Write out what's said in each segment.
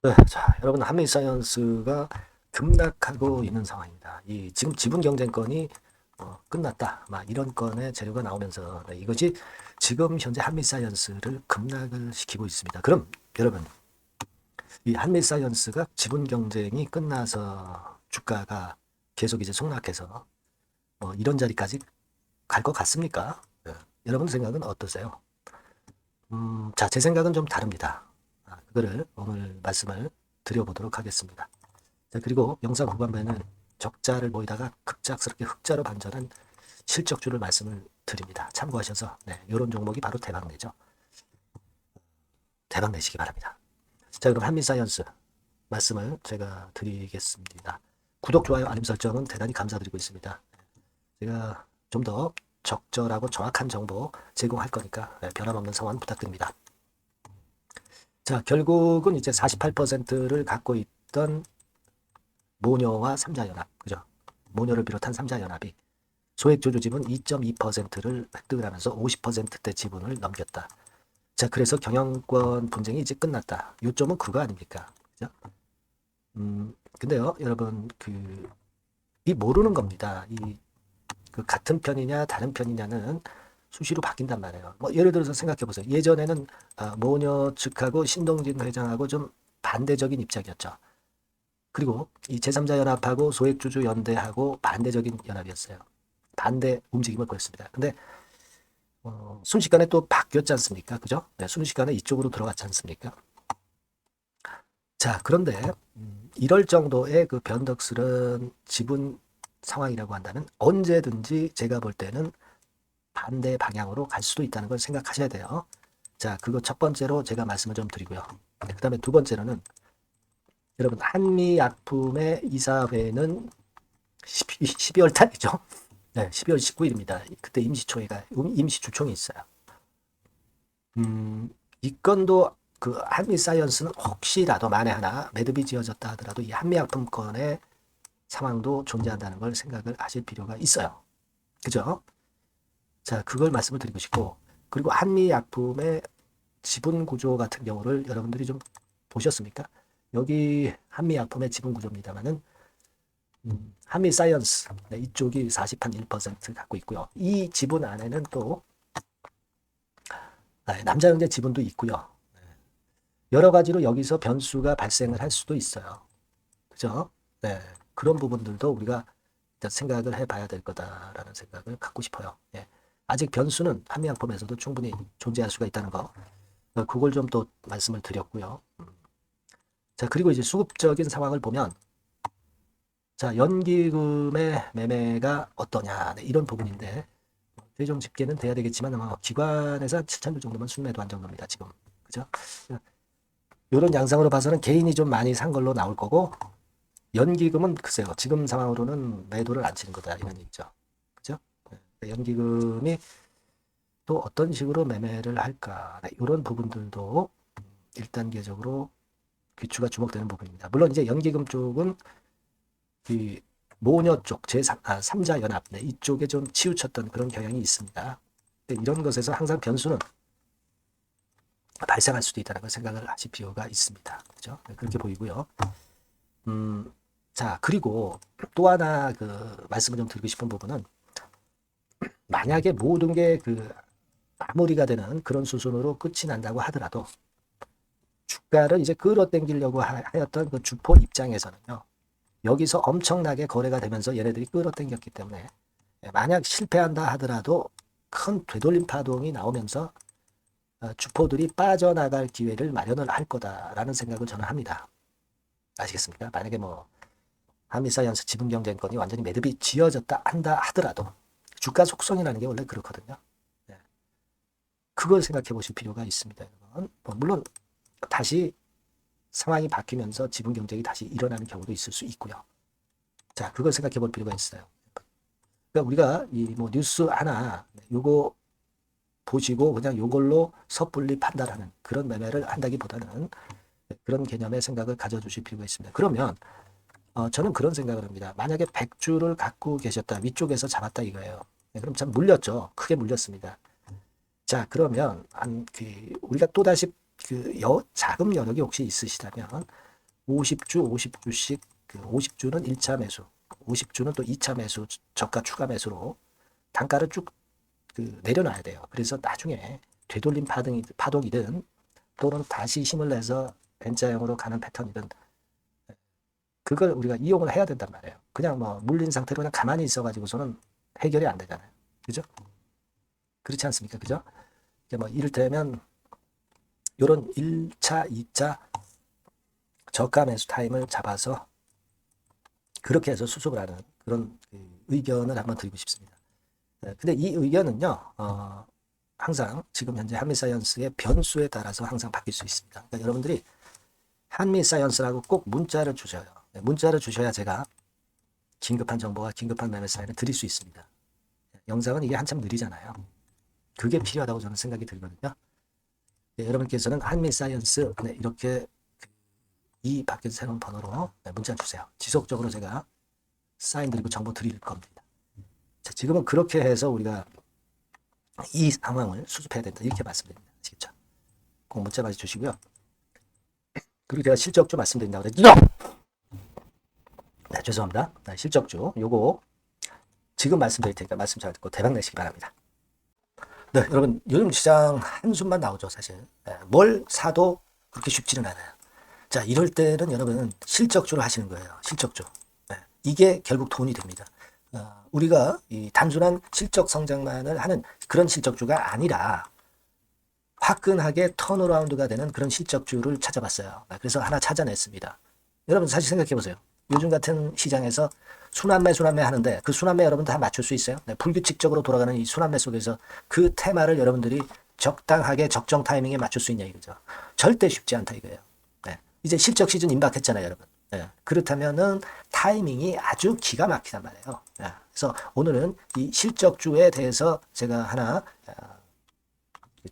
네, 자, 여러분 한미사이언스가 급락하고 있는 상황입니다. 이 지금 지분 경쟁권이 끝났다. 막 이런 건의 재료가 나오면서 네, 이것이 지금 현재 한미사이언스를 급락을 시키고 있습니다. 그럼 여러분 이 한미사이언스가 지분 경쟁이 끝나서 주가가 계속 이제 폭락해서 이런 자리까지 갈 것 같습니까? 네. 여러분 생각은 어떠세요? 자, 제 생각은 좀 다릅니다. 그거를 오늘 말씀을 드려보도록 하겠습니다. 자, 그리고 영상 후반부에는 적자를 보이다가 급작스럽게 흑자로 반전한 실적주를 말씀을 드립니다. 참고하셔서 네, 이런 종목이 바로 대박내죠. 대박내시기 바랍니다. 자, 그럼 한미사이언스 말씀을 제가 드리겠습니다. 구독, 좋아요, 알림 설정은 대단히 감사드리고 있습니다. 제가 좀 더 적절하고 정확한 정보 제공할 거니까 변함없는 성원 부탁드립니다. 자, 결국은 이제 48%를 갖고 있던 모녀와 삼자연합, 그죠? 모녀를 비롯한 삼자연합이 소액주주 지분 2.2%를 획득을 하면서 50%대 지분을 넘겼다. 자, 그래서 경영권 분쟁이 이제 끝났다. 요점은 그거 아닙니까? 그죠? 근데요, 여러분, 이 모르는 겁니다. 그 같은 편이냐, 다른 편이냐는 수시로 바뀐단 말이에요. 뭐, 예를 들어서 생각해 보세요. 예전에는 모녀 측하고 신동진 회장하고 좀 반대적인 입장이었죠. 그리고 이 제3자 연합하고 소액주주 연대하고 반대적인 연합이었어요. 반대 움직임을 보였습니다. 근데 순식간에 또 바뀌었지 않습니까? 그죠? 네, 순식간에 이쪽으로 들어갔지 않습니까? 자, 그런데 이럴 정도의 그 변덕스런 지분 상황이라고 한다면 언제든지 제가 볼 때는 반대 방향으로 갈 수도 있다는 걸 생각하셔야 돼요. 자, 그거 첫 번째로 제가 말씀을 좀 드리고요. 그 다음에 두 번째로는 여러분 한미약품의 이사회는 12월 달이죠. 네, 12월 19일입니다. 그때 임시주총이 있어요. 이 건도 그 한미사이언스는 혹시라도 만에 하나 매듭이 지어졌다 하더라도 이 한미약품권의 상황도 존재한다는 걸 생각을 하실 필요가 있어요. 그죠? 자, 그걸 말씀을 드리고 싶고, 그리고 한미약품의 지분 구조 같은 경우를 여러분들이 좀 보셨습니까? 여기 한미약품의 지분 구조입니다만은 한미사이언스 네, 이쪽이 40한 1% 갖고 있고요. 이 지분 안에는 또 남자영재 지분도 있고요. 여러 가지로 여기서 변수가 발생을 할 수도 있어요. 그죠? 네. 그런 부분들도 우리가 일단 생각을 해봐야 될 거다라는 생각을 갖고 싶어요. 예. 아직 변수는 한미약품에서도 충분히 존재할 수가 있다는 거. 그걸 좀 또 말씀을 드렸고요. 자, 그리고 이제 수급적인 상황을 보면, 자, 연기금의 매매가 어떠냐, 네, 이런 부분인데, 최종 집계는 돼야 되겠지만, 기관에서 7천주 정도면 순매도 한 정도입니다, 지금. 그죠? 이런 양상으로 봐서는 개인이 좀 많이 산 걸로 나올 거고, 연기금은 글쎄요, 지금 상황으로는 매도를 안 치는 거다, 이런 얘기죠. 그죠? 연기금이 또 어떤 식으로 매매를 할까, 네, 이런 부분들도 1단계적으로 귀추가 주목되는 부분입니다. 물론 이제 연기금 쪽은 이 모녀 쪽, 제3자 연합, 네, 이쪽에 좀 치우쳤던 그런 경향이 있습니다. 이런 것에서 항상 변수는 발생할 수도 있다는 걸 생각을 하실 필요가 있습니다. 그죠? 네, 그렇게 보이고요. 자, 그리고 또 하나 그 말씀을 좀 드리고 싶은 부분은 만약에 모든 게 그 마무리가 되는 그런 수순으로 끝이 난다고 하더라도 주가를 이제 끌어당기려고 하였던 그 주포 입장에서는요. 여기서 엄청나게 거래가 되면서 얘네들이 끌어당겼기 때문에 만약 실패한다 하더라도 큰 되돌림 파동이 나오면서 주포들이 빠져나갈 기회를 마련을 할 거다라는 생각을 저는 합니다. 아시겠습니까? 만약에 뭐 한미사이언스 지분 경쟁권이 완전히 매듭이 지어졌다 한다 하더라도 주가 속성이라는 게 원래 그렇거든요. 네. 그걸 생각해 보실 필요가 있습니다. 뭐 물론 다시 상황이 바뀌면서 지분 경쟁이 다시 일어나는 경우도 있을 수 있고요. 자, 그걸 생각해 볼 필요가 있어요. 그러니까 우리가 이 뭐 뉴스 하나 요거 보시고 그냥 요걸로 섣불리 판단하는 그런 매매를 한다기보다는 그런 개념의 생각을 가져주실 필요가 있습니다. 그러면 저는 그런 생각을 합니다. 만약에 100주를 갖고 계셨다. 위쪽에서 잡았다 이거예요. 네, 그럼 참 물렸죠. 크게 물렸습니다. 자, 그러면 우리가 또다시 자금 여력이 혹시 있으시다면 50주, 50주씩 50주는 1차 매수, 50주는 또 2차 매수, 저가 추가 매수로 단가를 쭉 내려놔야 돼요. 그래서 나중에 되돌림 파동이든 또는 다시 힘을 내서 N자형으로 가는 패턴이든 그걸 우리가 이용을 해야 된단 말이에요. 그냥 뭐 물린 상태로 그냥 가만히 있어가지고서는 해결이 안 되잖아요. 그죠? 그렇지 않습니까? 그죠? 뭐 이를테면 이런 1차, 2차 저가 매수 타임을 잡아서 그렇게 해서 수습을 하는 그런 의견을 한번 드리고 싶습니다. 근데 이 의견은요, 항상 지금 현재 한미사이언스의 변수에 따라서 항상 바뀔 수 있습니다. 그러니까 여러분들이 한미사이언스라고 꼭 문자를 주셔요. 문자를 주셔야 제가 긴급한 정보와 긴급한 매매 사인을 드릴 수 있습니다. 영상은 이게 한참 느리잖아요. 그게 필요하다고 저는 생각이 들거든요. 여러분께서는 한미사이언스 이렇게 이 밖에서 새로운 번호로 문자 주세요. 지속적으로 제가 사인 드리고 정보 드릴 겁니다. 자, 지금은 그렇게 해서 우리가 이 상황을 수습해야 된다. 이렇게 말씀드립니다. 아시겠죠? 꼭 문자 많이 주시고요. 그리고 제가 실적주 말씀드린다고 그랬죠? 네, 죄송합니다. 네, 실적주 요거 지금 말씀드릴 테니까 말씀 잘 듣고 대박 내시기 바랍니다. 네, 여러분 요즘 시장 한숨만 나오죠. 사실 뭘 사도 그렇게 쉽지는 않아요. 자, 이럴 때는 여러분 실적주를 하시는 거예요. 실적주. 네, 이게 결국 돈이 됩니다. 우리가 이 단순한 실적 성장만을 하는 그런 실적주가 아니라 화끈하게 턴어라운드가 되는 그런 실적주를 찾아봤어요. 그래서 하나 찾아냈습니다. 여러분 사실 생각해 보세요. 요즘 같은 시장에서 순환매 하는데 그 순환매 여러분 다 맞출 수 있어요? 네, 불규칙적으로 돌아가는 이 순환매 속에서 그 테마를 여러분들이 적당하게 적정 타이밍에 맞출 수 있냐 이거죠. 절대 쉽지 않다 이거예요. 네, 이제 실적 시즌 임박했잖아요, 여러분. 네, 그렇다면은 타이밍이 아주 기가 막히단 말이에요. 네, 그래서 오늘은 이 실적주에 대해서 제가 하나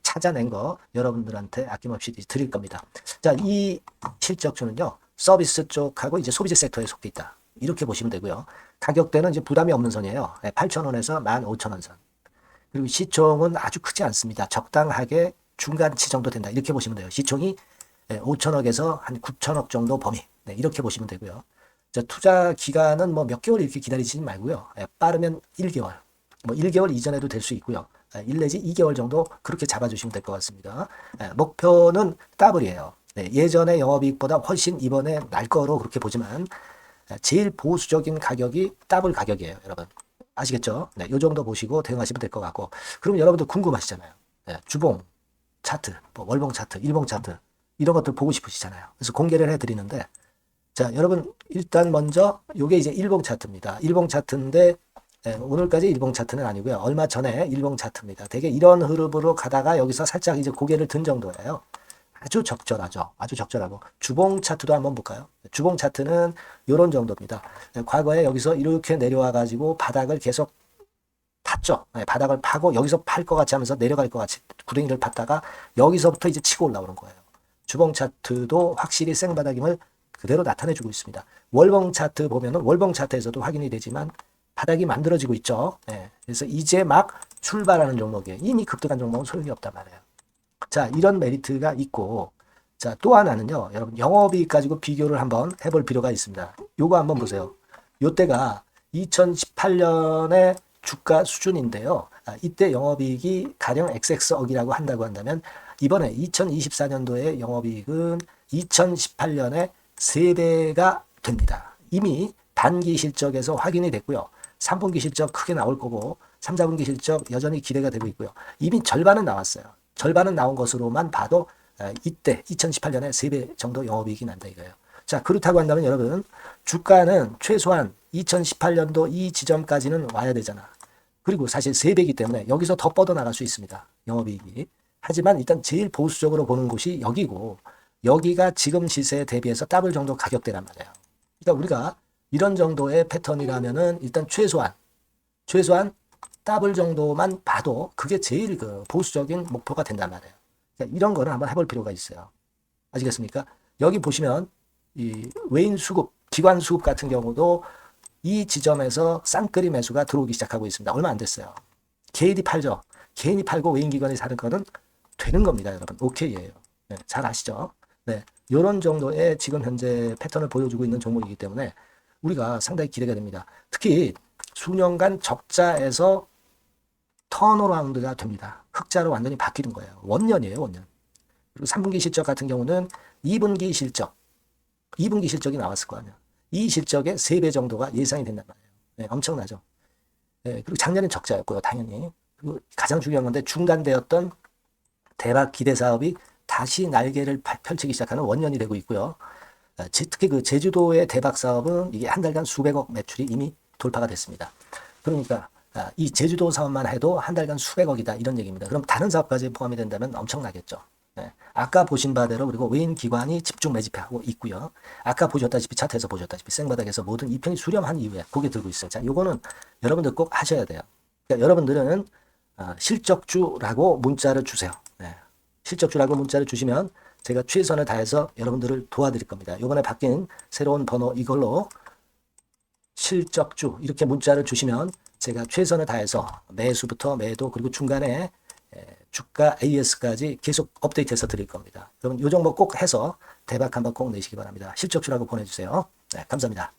찾아낸 거 여러분들한테 아낌없이 드릴 겁니다. 자, 이 실적주는요, 서비스 쪽하고 이제 소비재 섹터에 속해 있다. 이렇게 보시면 되고요. 가격대는 이제 부담이 없는 선이에요. 8,000원에서 15,000원 선. 그리고 시총은 아주 크지 않습니다. 적당하게 중간치 정도 된다. 이렇게 보시면 돼요. 시총이 5천억에서 한 9천억 정도 범위. 네, 이렇게 보시면 되고요. 자, 투자 기간은 뭐 몇 개월 이렇게 기다리지 말고요. 빠르면 1개월. 뭐 1개월 이전에도 될 수 있고요. 1 내지 2개월 정도 그렇게 잡아주시면 될 것 같습니다. 목표는 더블이에요. 네, 예전의 영업이익보다 훨씬 이번에 날 거로 그렇게 보지만 제일 보수적인 가격이 더블 가격이에요, 여러분. 아시겠죠? 네, 요 정도 보시고 대응하시면 될 것 같고. 그럼 여러분들 궁금하시잖아요. 네, 주봉 차트, 뭐 월봉 차트, 일봉 차트 이런 것들 보고 싶으시잖아요. 그래서 공개를 해드리는데, 자, 여러분 일단 먼저 요게 이제 일봉 차트입니다. 일봉 차트인데 오늘까지 일봉 차트는 아니고요. 얼마 전에 일봉 차트입니다. 되게 이런 흐름으로 가다가 여기서 살짝 이제 고개를 든 정도예요. 아주 적절하죠. 아주 적절하고. 주봉 차트도 한번 볼까요? 주봉 차트는 이런 정도입니다. 과거에 여기서 이렇게 내려와 가지고 바닥을 계속 팠죠. 바닥을 파고 여기서 팔 것 같이 하면서 내려갈 것 같이 구덩이를 팠다가 여기서부터 이제 치고 올라오는 거예요. 주봉 차트도 확실히 생바닥임을 그대로 나타내주고 있습니다. 월봉 차트 보면은 월봉 차트에서도 확인이 되지만 바닥이 만들어지고 있죠. 그래서 이제 막 출발하는 종목이에요. 이미 급등한 종목은 소용이 없단 말이에요. 자, 이런 메리트가 있고, 자, 또 하나는요, 여러분, 영업이익 가지고 비교를 한번 해볼 필요가 있습니다. 요거 한번 보세요. 요때가 2018년의 주가 수준인데요. 이때 영업이익이 가령 XX억이라고 한다고 한다면, 이번에 2024년도의 영업이익은 2018년에 3배가 됩니다. 이미 단기 실적에서 확인이 됐고요. 3분기 실적 크게 나올 거고, 3, 4분기 실적 여전히 기대가 되고 있고요. 이미 절반은 나왔어요. 절반은 나온 것으로만 봐도 이때 2018년에 3배 정도 영업이익이 난다 이거예요. 자, 그렇다고 한다면 여러분 주가는 최소한 2018년도 이 지점까지는 와야 되잖아. 그리고 사실 3배이기 때문에 여기서 더 뻗어나갈 수 있습니다. 영업이익이. 하지만 일단 제일 보수적으로 보는 곳이 여기고 여기가 지금 시세에 대비해서 더블 정도 가격대란 말이에요. 그러니까 우리가 이런 정도의 패턴이라면은 일단 최소한 더블 정도만 봐도 그게 제일 그 보수적인 목표가 된단 말이에요. 그러니까 이런 거를 한번 해볼 필요가 있어요. 아시겠습니까? 여기 보시면 이 외인 수급, 기관 수급 같은 경우도 이 지점에서 쌍끌이 매수가 들어오기 시작하고 있습니다. 얼마 안 됐어요. 개인이 팔죠. 개인이 팔고 외인 기관이 사는 거는 되는 겁니다, 여러분. 오케이예요. 네, 잘 아시죠? 네, 이런 정도의 지금 현재 패턴을 보여주고 있는 종목이기 때문에 우리가 상당히 기대가 됩니다. 특히 수년간 적자에서 턴어라운드가 됩니다. 흑자로 완전히 바뀌는 거예요. 원년이에요, 원년. 그리고 3분기 실적 같은 경우는 2분기 실적이 나왔을 거 아니에요. 이 실적의 3배 정도가 예상이 된단 말이에요. 네, 엄청나죠. 네, 그리고 작년엔 적자였고요, 당연히. 그리고 가장 중요한 건데 중단되었던 대박 기대 사업이 다시 날개를 펼치기 시작하는 원년이 되고 있고요. 특히 그 제주도의 대박 사업은 이게 한 달간 수백억 매출이 이미 돌파가 됐습니다. 그러니까 이 제주도 사업만 해도 한 달간 수백억이다 이런 얘기입니다. 그럼 다른 사업까지 포함이 된다면 엄청나겠죠. 네. 아까 보신 바대로 그리고 외인 기관이 집중 매집하고 있고요. 아까 보셨다시피 차트에서 보셨다시피 생바닥에서 모든 이평이 수렴한 이후에 고개 들고 있어요. 자, 요거는 여러분들 꼭 하셔야 돼요. 그러니까 여러분들은 실적주라고 문자를 주세요. 네. 실적주라고 문자를 주시면 제가 최선을 다해서 여러분들을 도와드릴 겁니다. 이번에 바뀐 새로운 번호 이걸로 실적주 이렇게 문자를 주시면 제가 최선을 다해서 매수부터 매도 그리고 중간에 주가 AS까지 계속 업데이트해서 드릴 겁니다. 여러분 이 종목 꼭 해서 대박 한번 꼭 내시기 바랍니다. 실적주라고 보내주세요. 네, 감사합니다.